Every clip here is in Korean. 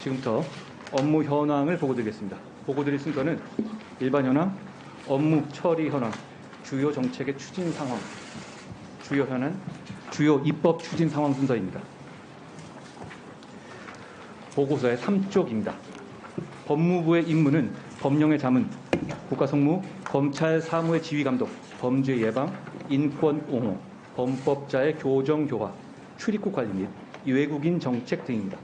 지금부터 업무 현황을 보고드리겠습니다. 보고드릴 순서는 일반 현황, 업무 처리 현황, 주요 정책의 추진 상황, 주요 현안, 주요 입법 추진 상황 순서입니다. 보고서의 3쪽입니다. 법무부의 임무는 법령의 자문, 국가성무, 검찰 사무의 지휘감독, 범죄 예방, 인권 옹호, 범법자의 교정 교화, 출입국 관리 및 외국인 정책 등입니다.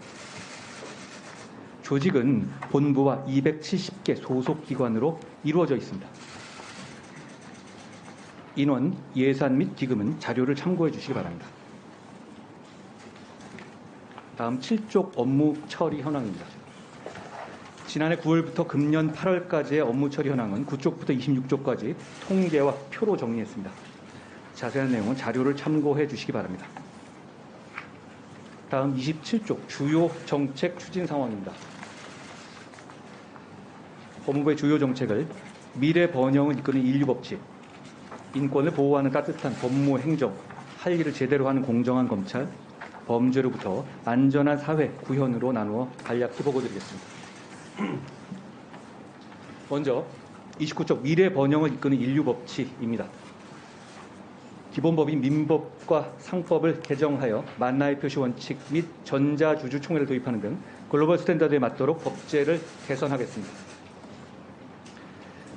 조직은 본부와 270개 소속기관으로 이루어져 있습니다. 인원, 예산 및 기금은 자료를 참고해 주시기 바랍니다. 다음 7쪽 업무 처리 현황입니다. 지난해 9월부터 금년 8월까지의 업무 처리 현황은 9쪽부터 26쪽까지 통계와 표로 정리했습니다. 자세한 내용은 자료를 참고해 주시기 바랍니다. 다음 27쪽 주요 정책 추진 상황입니다. 법무부의 주요 정책을 미래 번영을 이끄는 인류법칙, 인권을 보호하는 따뜻한 법무 행정, 할 일을 제대로 하는 공정한 검찰, 범죄로부터 안전한 사회 구현으로 나누어 간략히 보고드리겠습니다. 먼저 29쪽 미래 번영을 이끄는 인류법칙입니다. 기본법인 민법과 상법을 개정하여 만나의 표시 원칙 및 전자주주 총회를 도입하는 등 글로벌 스탠다드에 맞도록 법제를 개선하겠습니다.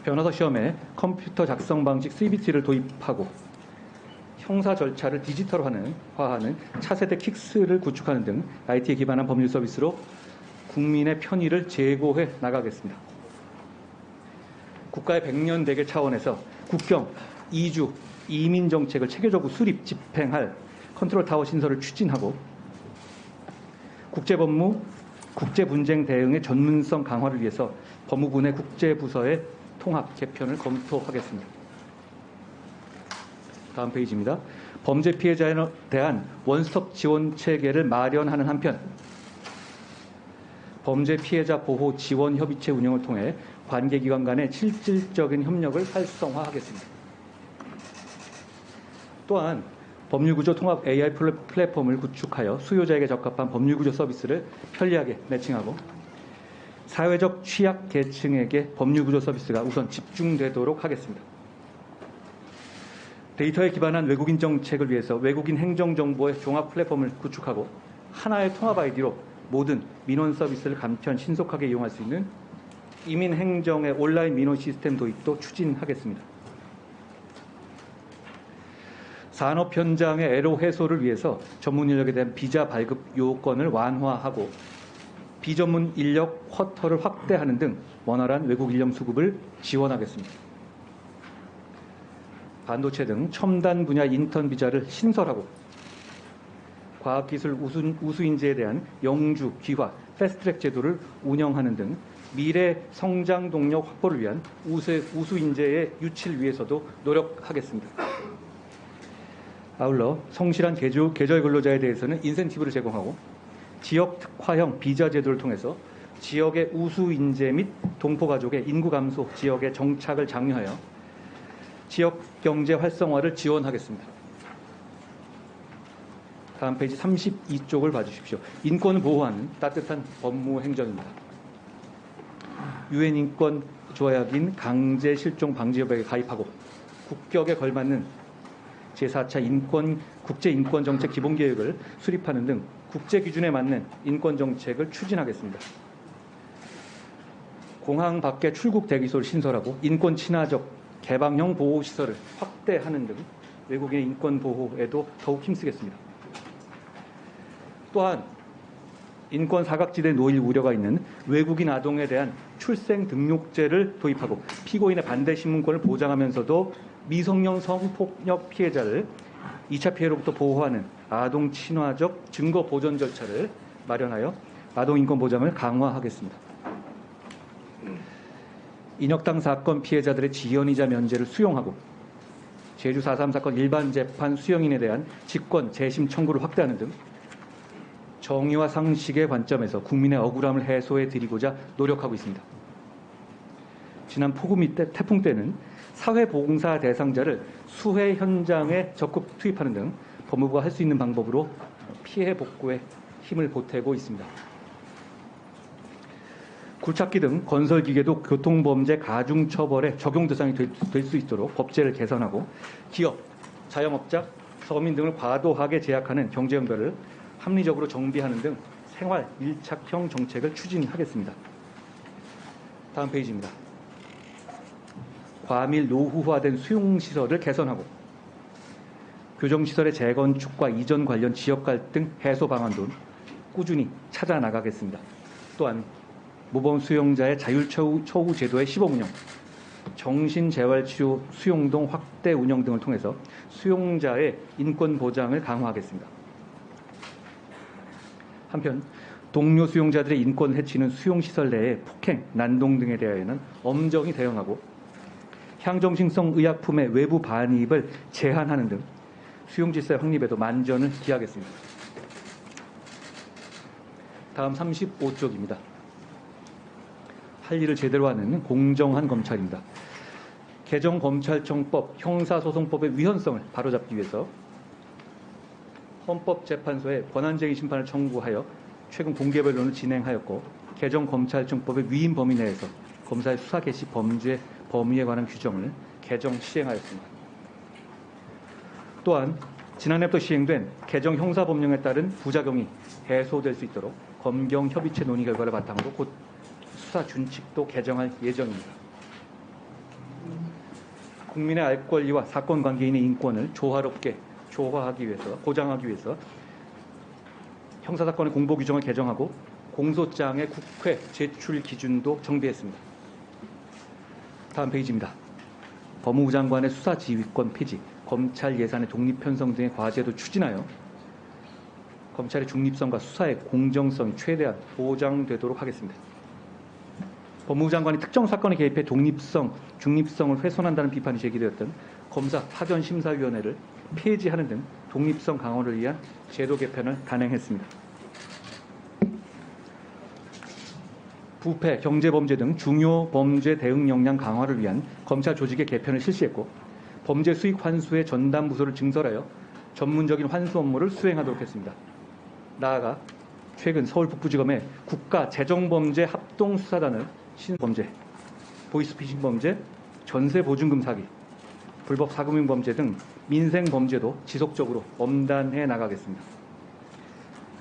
변호사 시험에 컴퓨터 작성 방식 CBT를 도입하고 형사 절차를 디지털화하는 차세대 킥스를 구축하는 등 IT에 기반한 법률 서비스로 국민의 편의를 제고해 나가겠습니다. 국가의 100년 대계 차원에서 국경, 이주, 이민 정책을 체계적으로 수립, 집행할 컨트롤타워 신설을 추진하고 국제법무, 국제분쟁 대응의 전문성 강화를 위해서 법무부 내 국제부서의 통합 개편을 검토하겠습니다. 다음 페이지입니다. 범죄 피해자에 대한 원스톱 지원 체계를 마련하는 한편 범죄 피해자 보호 지원 협의체 운영을 통해 관계기관 간의 실질적인 협력을 활성화하겠습니다. 또한 법률구조 통합 AI 플랫폼을 구축하여 수요자에게 적합한 법률구조 서비스를 편리하게 매칭하고 사회적 취약 계층에게 법률구조 서비스가 우선 집중되도록 하겠습니다. 데이터에 기반한 외국인 정책을 위해서 외국인 행정정보의 종합 플랫폼을 구축하고 하나의 통합 아이디로 모든 민원 서비스를 간편 신속하게 이용할 수 있는 이민행정의 온라인 민원 시스템 도입도 추진하겠습니다. 산업 현장의 애로 해소를 위해서 전문 인력에 대한 비자 발급 요건을 완화하고 비전문 인력 쿼터를 확대하는 등 원활한 외국 인력 수급을 지원하겠습니다. 반도체 등 첨단 분야 인턴 비자를 신설하고 과학기술 우수인재에 대한 영주, 귀화, 패스트트랙 제도를 운영하는 등 미래 성장 동력 확보를 위한 우수인재의 유치를 위해서도 노력하겠습니다. 아울러 성실한 계절 근로자에 대해서는 인센티브를 제공하고 지역 특화형 비자 제도를 통해서 지역의 우수인재 및 동포가족의 인구 감소 지역의 정착을 장려하여 지역 경제 활성화를 지원하겠습니다. 다음 페이지 32쪽을 봐주십시오. 인권을 보호하는 따뜻한 법무 행정입니다. 유엔 인권 조약인 강제 실종 방지 협약에 가입하고 국격에 걸맞는 제4차 국제인권정책 기본계획을 수립하는 등 국제 기준에 맞는 인권정책을 추진하겠습니다. 공항 밖에 출국 대기소를 신설하고 인권 친화적 개방형 보호시설을 확대하는 등 외국인의 인권 보호에도 더욱 힘쓰겠습니다. 또한 인권 사각지대에 놓일 우려가 있는 외국인 아동에 대한 출생 등록제를 도입하고 피고인의 반대 신문권을 보장하면서도 미성년 성폭력 피해자를 2차 피해로부터 보호하는 아동 친화적 증거 보전 절차를 마련하여 아동 인권 보장을 강화하겠습니다. 인혁당 사건 피해자들의 지연이자 면제를 수용하고 제주 4.3 사건 일반 재판 수용인에 대한 직권 재심 청구를 확대하는 등 정의와 상식의 관점에서 국민의 억울함을 해소해 드리고자 노력하고 있습니다. 지난 폭우 때 태풍 때는 사회봉사 대상자를 수해 현장에 적극 투입하는 등 법무부가 할 수 있는 방법으로 피해 복구에 힘을 보태고 있습니다. 굴착기 등 건설기계도 교통범죄 가중처벌의 적용 대상이 될 수 있도록 법제를 개선하고 기업, 자영업자, 서민 등을 과도하게 제약하는 경제연결을 합리적으로 정비하는 등 생활 밀착형 정책을 추진하겠습니다. 다음 페이지입니다. 과밀 노후화된 수용시설을 개선하고 교정시설의 재건축과 이전 관련 지역 갈등 해소 방안도 꾸준히 찾아 나가겠습니다. 또한 모범 수용자의 자율처우 제도의 시범 운영, 정신재활치료 수용동 확대 운영 등을 통해서 수용자의 인권 보장을 강화하겠습니다. 한편 동료 수용자들의 인권을 해치는 수용시설 내의 폭행, 난동 등에 대하여는 엄정히 대응하고 향정신성 의약품의 외부 반입을 제한하는 등 수용질서의 확립에도 만전을 기하겠습니다. 다음 35쪽입니다. 할 일을 제대로 하는 공정한 검찰입니다. 개정검찰청법, 형사소송법의 위헌성을 바로잡기 위해서 헌법재판소에 권한쟁의 심판을 청구하여 최근 공개 변론을 진행하였고 개정검찰청법의 위임 범위 내에서 검사의 수사 개시 범죄 범위에 관한 규정을 개정 시행하였습니다. 또한 지난해부터 시행된 개정 형사법령에 따른 부작용이 해소될 수 있도록 검경협의체 논의 결과를 바탕으로 곧 수사 준칙도 개정할 예정입니다. 국민의 알 권리와 사건 관계인의 인권을 보장하기 위해서 형사사건의 공보 규정을 개정하고 공소장의 국회 제출 기준도 정비했습니다. 다음 페이지입니다. 법무부 장관의 수사 지휘권 폐지, 검찰 예산의 독립 편성 등의 과제도 추진하여 검찰의 중립성과 수사의 공정성이 최대한 보장되도록 하겠습니다. 법무부 장관이 특정 사건에 개입해 독립성, 중립성을 훼손한다는 비판이 제기되었던 검사 파견심사위원회를 폐지하는 등 독립성 강화를 위한 제도 개편을 단행했습니다. 부패, 경제범죄 등 중요 범죄 대응 역량 강화를 위한 검찰 조직의 개편을 실시했고 범죄 수익 환수의 전담 부서를 증설하여 전문적인 환수 업무를 수행하도록 했습니다. 나아가 최근 서울북부지검에 국가재정범죄 합동수사단을 신범죄, 보이스피싱 범죄, 전세보증금 사기, 불법 사금융 범죄 등 민생 범죄도 지속적으로 엄단해 나가겠습니다.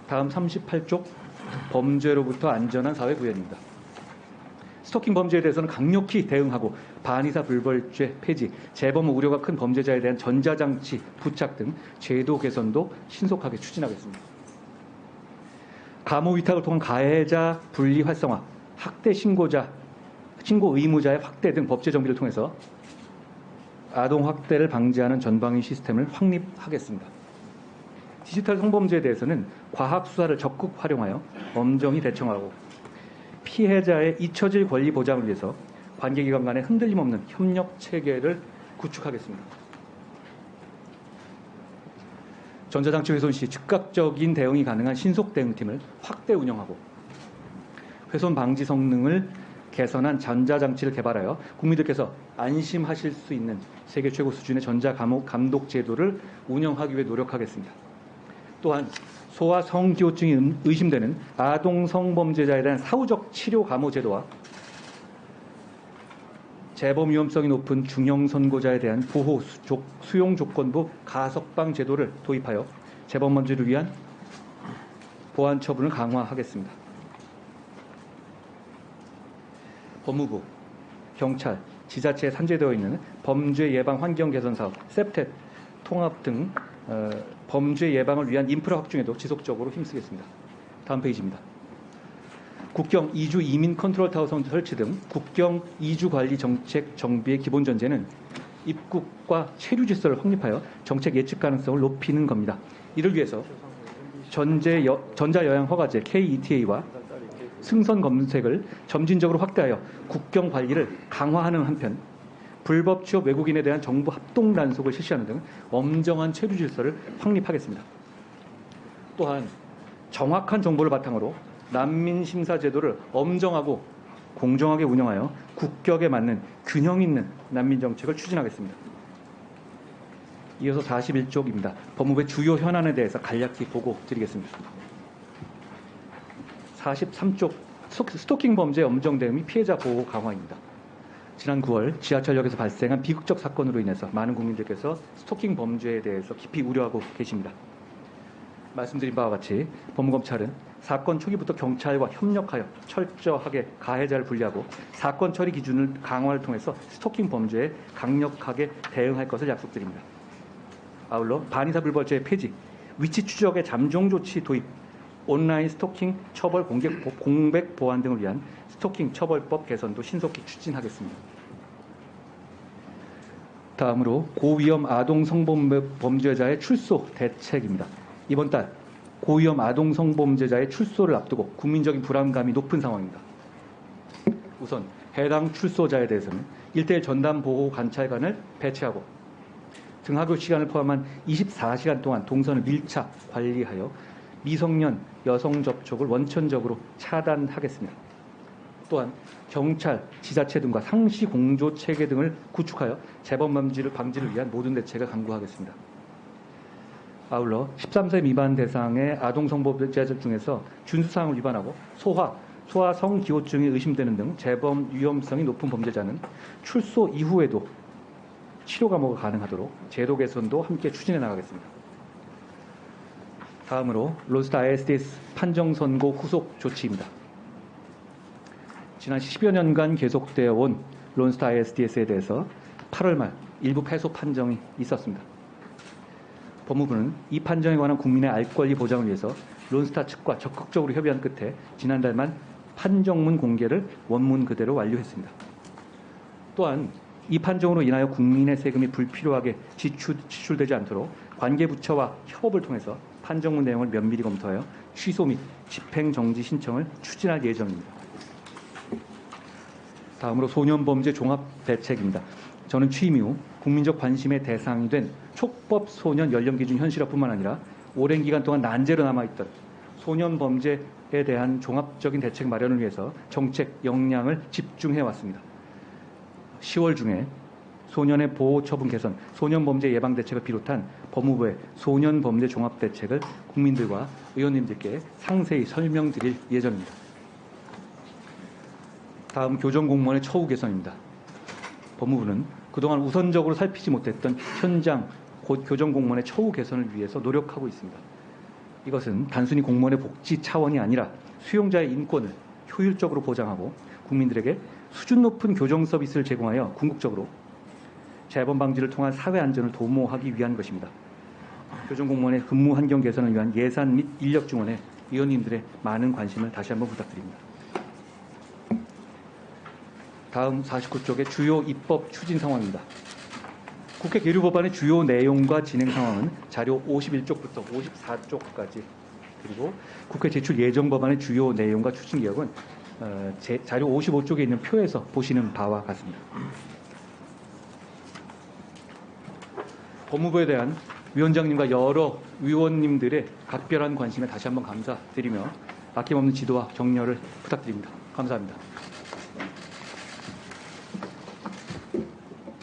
다음 38쪽 범죄로부터 안전한 사회 구현입니다. 스토킹 범죄에 대해서는 강력히 대응하고 반의사 불벌죄 폐지, 재범 우려가 큰 범죄자에 대한 전자장치 부착 등 제도 개선도 신속하게 추진하겠습니다. 감호 위탁을 통한 가해자 분리 활성화, 학대 신고 의무자의 확대 등 법제 정비를 통해서 아동 학대를 방지하는 전방위 시스템을 확립하겠습니다. 디지털 성범죄에 대해서는 과학 수사를 적극 활용하여 엄정히 대처하고 피해자의 잊혀질 권리 보장을 위해서 관계기관 간의 흔들림 없는 협력 체계를 구축하겠습니다. 전자장치 훼손 시 즉각적인 대응이 가능한 신속 대응팀을 확대 운영하고 훼손 방지 성능을 개선한 전자장치를 개발하여 국민들께서 안심하실 수 있는 세계 최고 수준의 전자감독 제도를 운영하기 위해 노력하겠습니다. 또한 소아 성기호증이 의심되는 아동 성범죄자에 대한 사후적 치료 감호 제도와 재범 위험성이 높은 중형 선고자에 대한 보호 수용 조건부 가석방 제도를 도입하여 재범범죄를 위한 보안 처분을 강화하겠습니다. 법무부, 경찰, 지자체에 산재되어 있는 범죄 예방 환경 개선 사업, 셉텟 통합 등 범죄 예방을 위한 인프라 확충에도 지속적으로 힘쓰겠습니다. 다음 페이지입니다. 국경 이주 이민 컨트롤 타워 설치 등 국경 이주 관리 정책 정비의 기본 전제는 입국과 체류 질서를 확립하여 정책 예측 가능성을 높이는 겁니다. 이를 위해서 전자여행 허가제 KETA와 승선 검색을 점진적으로 확대하여 국경 관리를 강화하는 한편 불법 취업 외국인에 대한 정부 합동 단속을 실시하는 등 엄정한 체류 질서를 확립하겠습니다. 또한 정확한 정보를 바탕으로 난민 심사 제도를 엄정하고 공정하게 운영하여 국격에 맞는 균형 있는 난민 정책을 추진하겠습니다. 이어서 41쪽입니다. 법무부의 주요 현안에 대해서 간략히 보고 드리겠습니다. 43쪽 스토킹 범죄 엄정 대응 및 피해자 보호 강화입니다. 지난 9월 지하철역에서 발생한 비극적 사건으로 인해서 많은 국민들께서 스토킹 범죄에 대해서 깊이 우려하고 계십니다. 말씀드린 바와 같이 법무검찰은 사건 초기부터 경찰과 협력하여 철저하게 가해자를 분리하고 사건 처리 기준을 강화를 통해서 스토킹 범죄에 강력하게 대응할 것을 약속드립니다. 아울러 반의사불벌죄의 폐지, 위치 추적의 잠정 조치 도입, 온라인 스토킹 처벌 공백 보완 등을 위한 스토킹 처벌법 개선도 신속히 추진하겠습니다. 다음으로 고위험 아동 성범죄자의 출소 대책입니다. 이번 달 고위험 아동 성범죄자의 출소를 앞두고 국민적인 불안감이 높은 상황입니다. 우선 해당 출소자에 대해서는 1:1 전담 보호 관찰관을 배치하고 등하교 시간을 포함한 24시간 동안 동선을 밀착 관리하여 미성년 여성 접촉을 원천적으로 차단하겠습니다. 또한 경찰, 지자체 등과 상시 공조 체계 등을 구축하여 재범 방지를 위한 모든 대책을 강구하겠습니다. 아울러 13세 미만 대상의 아동 성범죄자 중에서 준수사항을 위반하고 소아 성기호증이 의심되는 등 재범 위험성이 높은 범죄자는 출소 이후에도 치료 감호가 가능하도록 제도 개선도 함께 추진해 나가겠습니다. 다음으로 론스타 ISDS 판정 선고 후속 조치입니다. 지난 10여 년간 계속되어 온 론스타 ISDS에 대해서 8월 말 일부 패소 판정이 있었습니다. 법무부는 이 판정에 관한 국민의 알 권리 보장을 위해서 론스타 측과 적극적으로 협의한 끝에 지난달 말 판정문 공개를 원문 그대로 완료했습니다. 또한 이 판정으로 인하여 국민의 세금이 불필요하게 지출되지 않도록 관계부처와 협업을 통해서 판정문 내용을 면밀히 검토하여 취소 및 집행정지 신청을 추진할 예정입니다. 다음으로 소년범죄 종합대책입니다. 저는 취임 이후 국민적 관심의 대상이 된 촉법 소년 연령기준 현실화뿐만 아니라 오랜 기간 동안 난제로 남아있던 소년범죄에 대한 종합적인 대책 마련을 위해서 정책 역량을 집중해왔습니다. 10월 중에 소년의 보호 처분 개선, 소년범죄 예방 대책을 비롯한 법무부의 소년범죄 종합대책을 국민들과 의원님들께 상세히 설명드릴 예정입니다. 다음 교정공무원의 처우 개선입니다. 법무부는 그동안 우선적으로 살피지 못했던 현장 교정공무원의 처우 개선을 위해서 노력하고 있습니다. 이것은 단순히 공무원의 복지 차원이 아니라 수용자의 인권을 효율적으로 보장하고 국민들에게 수준 높은 교정 서비스를 제공하여 궁극적으로 재범 방지를 통한 사회 안전을 도모하기 위한 것입니다. 교정공무원의 근무 환경 개선을 위한 예산 및 인력 증원에 의원님들의 많은 관심을 다시 한번 부탁드립니다. 다음 49쪽의 주요 입법 추진 상황입니다. 국회 계류 법안의 주요 내용과 진행 상황은 자료 51쪽부터 54쪽까지 그리고 국회 제출 예정 법안의 주요 내용과 추진 개혁은 자료 55쪽에 있는 표에서 보시는 바와 같습니다. 법무부에 대한 위원장님과 여러 위원님들의 각별한 관심에 다시 한번 감사드리며 아낌없는 지도와 격려를 부탁드립니다. 감사합니다.